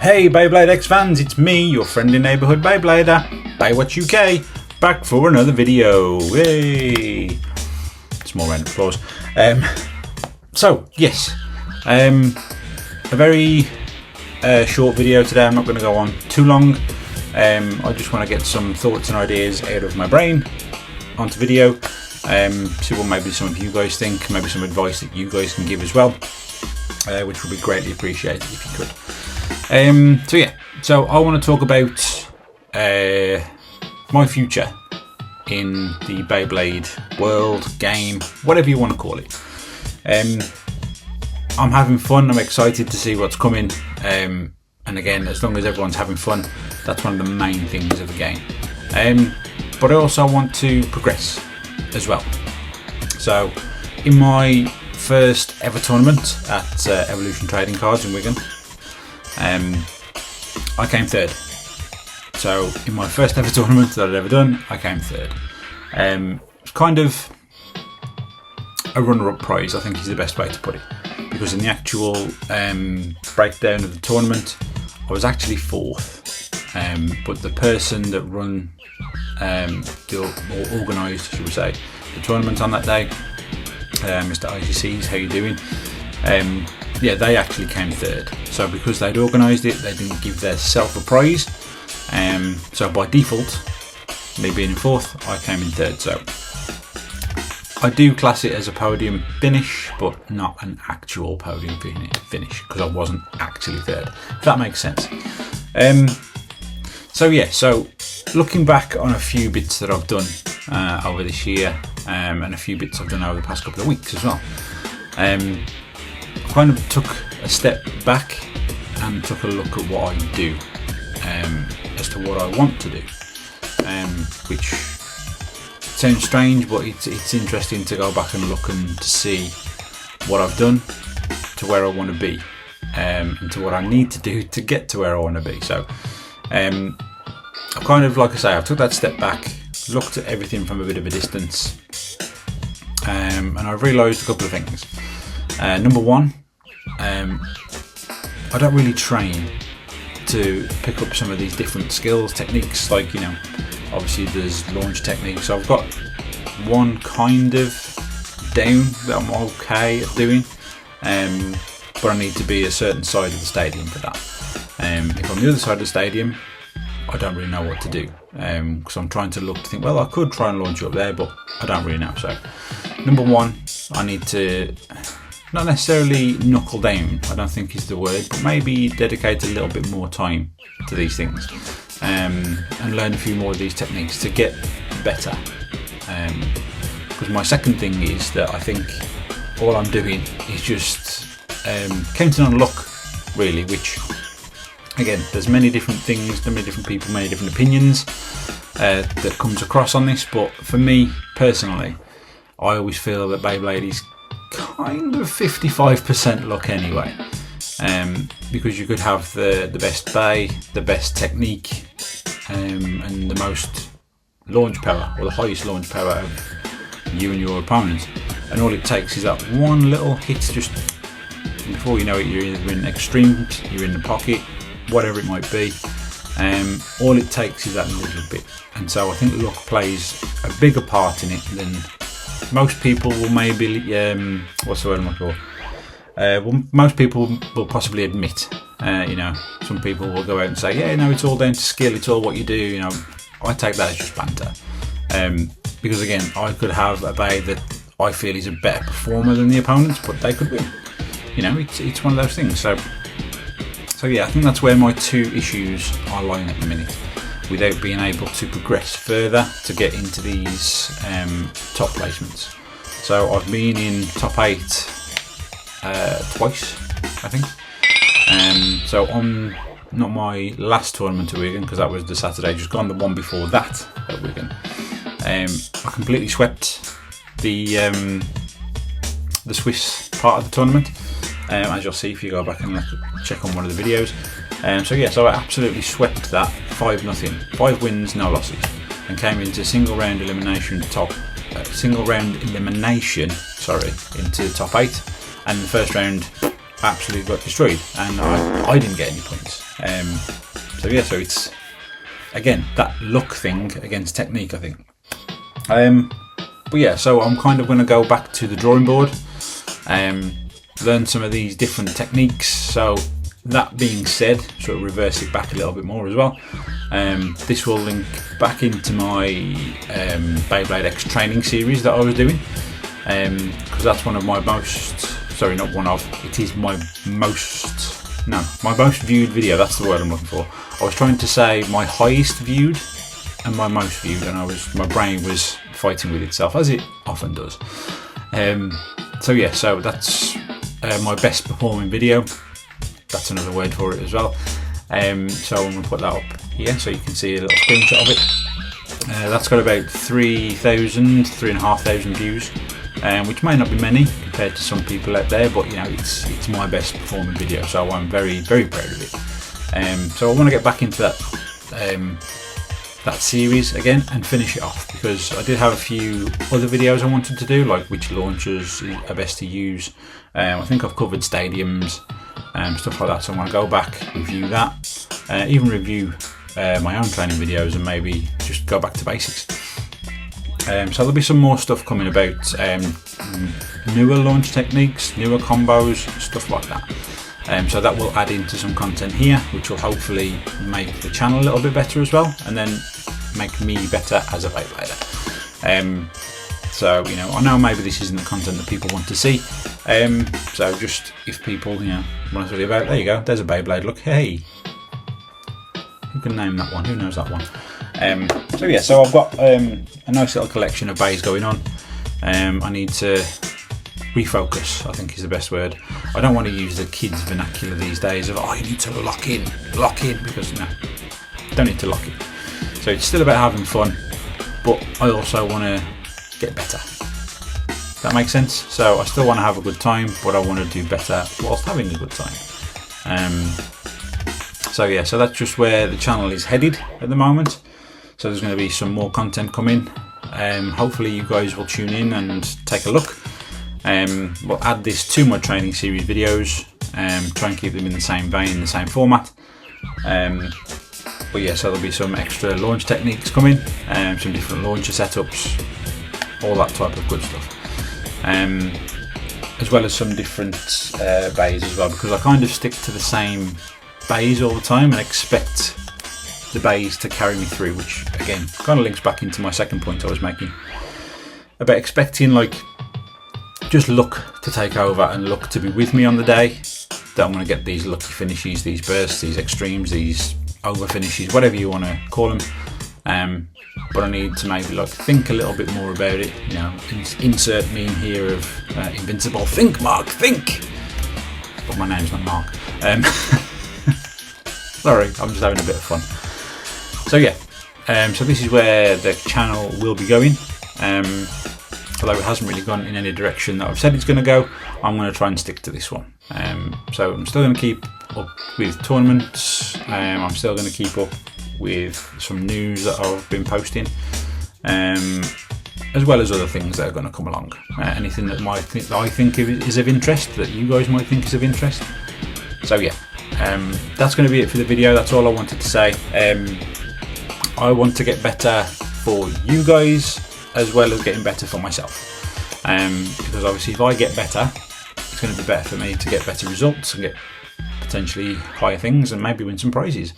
Hey Beyblade X fans, it's me, your friendly neighbourhood Beyblader, BeywatchUK, back for another video. Yay! Small round of applause. A very short video today. I'm not going to go on too long. I just want to get some thoughts and ideas out of my brain onto video. See what maybe some of you guys think, maybe some advice that you guys can give as well, which would be greatly appreciated if you could. So I want to talk about my future in the Beyblade world, game, whatever you want to call it. I'm having fun, I'm excited to see what's coming, and again, as long as everyone's having fun, that's one of the main things of the game. But I also want to progress as well. So in my first ever tournament at Evolution Trading Cards in Wigan, I came third. So in my first ever tournament that I'd ever done, I came third. It's kind of a runner-up prize, I think is the best way to put it, because in the actual breakdown of the tournament, I was actually fourth. But the person that run or organised, should we say, the tournament on that day, Mr. IGCs, how you doing? They actually came third. So because they'd organised it, they didn't give their self a prize. So by default, me being in fourth, I came in third. So I do class it as a podium finish, but not an actual podium finish, because I wasn't actually third, if that makes sense. So looking back on a few bits that I've done over this year, and a few bits I've done over the past couple of weeks as well, I kind of took a step back and took a look at what I do, as to what I want to do, which sounds strange, but it's interesting to go back and look and to see what I've done to where I want to be, and to what I need to do to get to where I want to be. So I kind of, like I say, I took that step back, looked at everything from a bit of a distance, and I realised a couple of things. Number one, I don't really train to pick up some of these different skills, techniques, like, you know, obviously there's launch techniques. So I've got one kind of down that I'm okay at doing, but I need to be a certain side of the stadium for that. If I'm the other side of the stadium, I don't really know what to do, because I'm trying to think, well, I could try and launch up there, but I don't really know. So number one, I need to not necessarily knuckle down, I don't think is the word, but maybe dedicate a little bit more time to these things, and learn a few more of these techniques to get better. Because my second thing is that I think all I'm doing is just counting on luck, really, which, again, there's many different things, many different people, many different opinions that comes across on this, but for me personally, I always feel that Beyblade is kind of 55% luck anyway, because you could have the best bay, the best technique, and the most launch power, or the highest launch power of you and your opponent, and all it takes is that one little hit, just before you know it, you're either in extremes, you're in the pocket, whatever it might be. All it takes is that little bit, and so I think luck plays a bigger part in it than most people will maybe, what's the word I'm looking for? Most people will possibly admit. You know, some people will go out and say, yeah, no, it's all down to skill, it's all what you do. You know, I take that as just banter, because again, I could have a bay that I feel is a better performer than the opponents, but they could win. You know, it's one of those things. So yeah, I think that's where my two issues are lying at the minute, without being able to progress further to get into these top placements. So I've been in top 8 twice, I think. So on not my last tournament at Wigan, because that was the Saturday just gone, the one before that at Wigan, I completely swept the Swiss part of the tournament, as you'll see if you go back and check on one of the videos. So I absolutely swept that 5-0, 5 wins, no losses, and came into single round elimination into top 8, and the first round absolutely got destroyed, and I didn't get any points. So yeah, so it's again that luck thing against technique, I think. But yeah, so I'm kind of going to go back to the drawing board, learn some of these different techniques. So that being said, sort of reverse it back a little bit more as well. This will link back into my Beyblade X training series that I was doing, because that's one of my most, sorry, not one of, it is my most, no, my most viewed video, that's the word I'm looking for. I was trying to say my highest viewed and my most viewed, and my brain was fighting with itself, as it often does. So yeah, so that's my best performing video. That's another word for it as well. So I'm going to put that up here so you can see a little screenshot of it. That's got about 3,500 views, which may not be many compared to some people out there, but you know, it's my best performing video, so I'm very, very proud of it. So I want to get back into that series again and finish it off, because I did have a few other videos I wanted to do, like which launchers are best to use. I think I've covered stadiums, stuff like that, so I'm going to go back, review that, even review my own training videos, and maybe just go back to basics. So there'll be some more stuff coming about newer launch techniques, newer combos, stuff like that. So that will add into some content here, which will hopefully make the channel a little bit better as well, and then make me better as a Beyblader. So, you know, I know maybe this isn't the content that people want to see. So just if people, you know, want to tell you about, there you go, there's a Beyblade, look, hey. Who can name that one? Who knows that one? So yeah, so I've got a nice little collection of bays going on. I need to refocus, I think is the best word. I don't want to use the kids vernacular these days of, oh, you need to lock in, because no, don't need to lock in. So it's still about having fun, but I also want to get better. That makes sense? So I still want to have a good time, but I want to do better whilst having a good time. So yeah, so that's just where the channel is headed at the moment. So there's going to be some more content coming. Hopefully you guys will tune in and take a look. We'll add this to my training series videos, try and keep them in the same vein, the same format. But yeah, so there'll be some extra launch techniques coming, some different launcher setups, all that type of good stuff. As well as some different bays as well, because I kind of stick to the same bays all the time and expect the bays to carry me through, which again kind of links back into my second point I was making about expecting like just luck to take over and luck to be with me on the day, that I'm going to get these lucky finishes, these bursts, these extremes, these over finishes, whatever you want to call them. But I need to maybe like think a little bit more about it, you know, insert me in here of invincible, think Mark, think, but my name's not Mark. Sorry, I'm just having a bit of fun. So yeah, so this is where the channel will be going. Although it hasn't really gone in any direction that I've said it's going to go, I'm going to try and stick to this one. So I'm still going to keep up with tournaments. I'm still going to keep up with some news that I've been posting, as well as other things that are going to come along. Anything that I think is of interest, that you guys might think is of interest. So yeah, that's going to be it for the video. That's all I wanted to say. I want to get better for you guys, as well as getting better for myself, because obviously if I get better, it's going to be better for me to get better results and get potentially higher things and maybe win some prizes.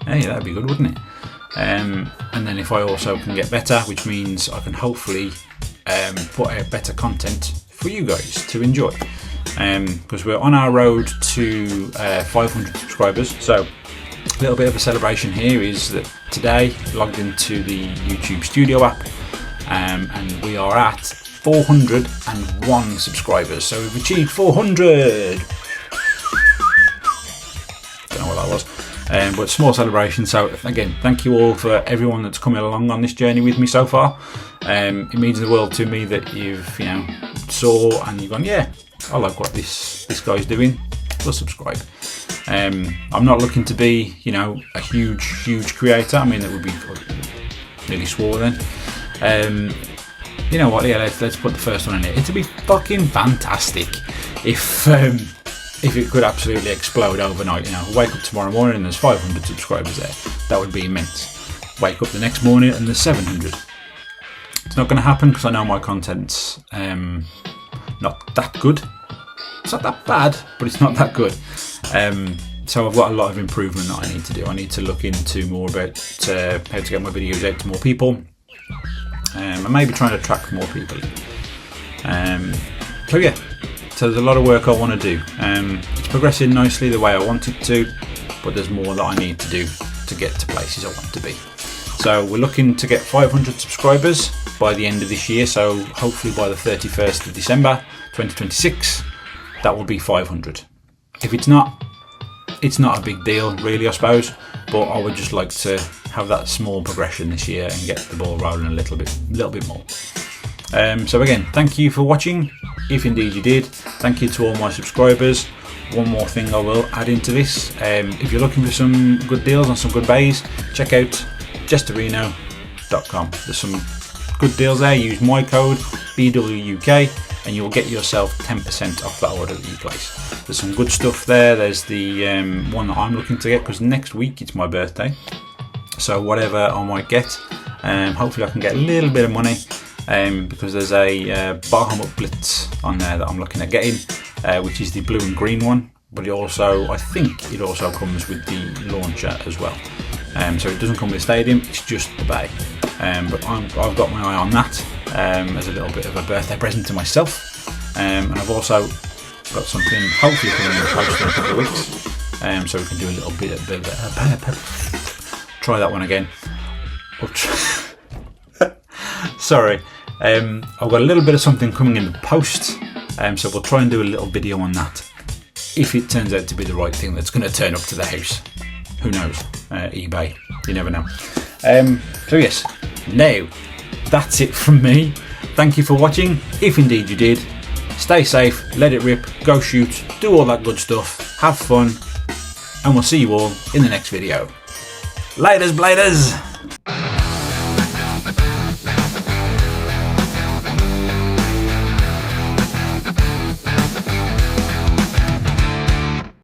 Hey, that'd be good, wouldn't it? And then if I also can get better, which means I can hopefully put out better content for you guys to enjoy, because we're on our road to 500 subscribers. So a little bit of a celebration here is that today logged into the YouTube Studio app, and we are at 401 subscribers. So we've achieved 400. Don't know what that was, but small celebration. So again, thank you all for everyone that's coming along on this journey with me so far. It means the world to me that you've, you know, saw and you've gone, yeah, I like what this guy's doing. We'll subscribe. I'm not looking to be, you know, a huge creator. I mean, that would be nearly swore then. You know what? Yeah, let's put the first one in here. It'd be fucking fantastic if if it could absolutely explode overnight, you know, wake up tomorrow morning and there's 500 subscribers there, that would be immense. Wake up the next morning and there's 700. It's not going to happen because I know my content's not that good. It's not that bad, but it's not that good. So I've got a lot of improvement that I need to do. I need to look into more about how to get my videos out to more people, and maybe trying to attract more people. So yeah, so there's a lot of work I want to do. It's progressing nicely the way I want it to, but there's more that I need to do to get to places I want to be. So we're looking to get 500 subscribers by the end of this year, so hopefully by the 31st of December 2026 that will be 500. If it's not a big deal really, I suppose, but I would just like to have that small progression this year and get the ball rolling a little bit more. So again, thank you for watching, if indeed you did. Thank you to all my subscribers. One more thing I will add into this, if you're looking for some good deals on some good bays, check out jesterino.com. There's some good deals there. Use my code BeywatchUK and you'll get yourself 10% off that order that you place. There's some good stuff there. There's the one that I'm looking to get, because next week it's my birthday, so whatever I might get, hopefully I can get a little bit of money, because there's a Bahamut Blitz on there that I'm looking at getting, which is the blue and green one, but I think it also comes with the launcher as well. So it doesn't come with a stadium, it's just the bay. But I've got my eye on that as a little bit of a birthday present to myself. And I've also got something hopefully coming in the post in a couple of weeks. So we can do a little bit of try that one again. Sorry. I've got a little bit of something coming in the post. So we'll try and do a little video on that, if it turns out to be the right thing that's going to turn up to the house. Who knows? eBay, you never know. So yes, now that's it from me. Thank you for watching, if indeed you did. Stay safe, let it rip, go shoot, do all that good stuff, have fun, and we'll see you all in the next video. Laters, bladers!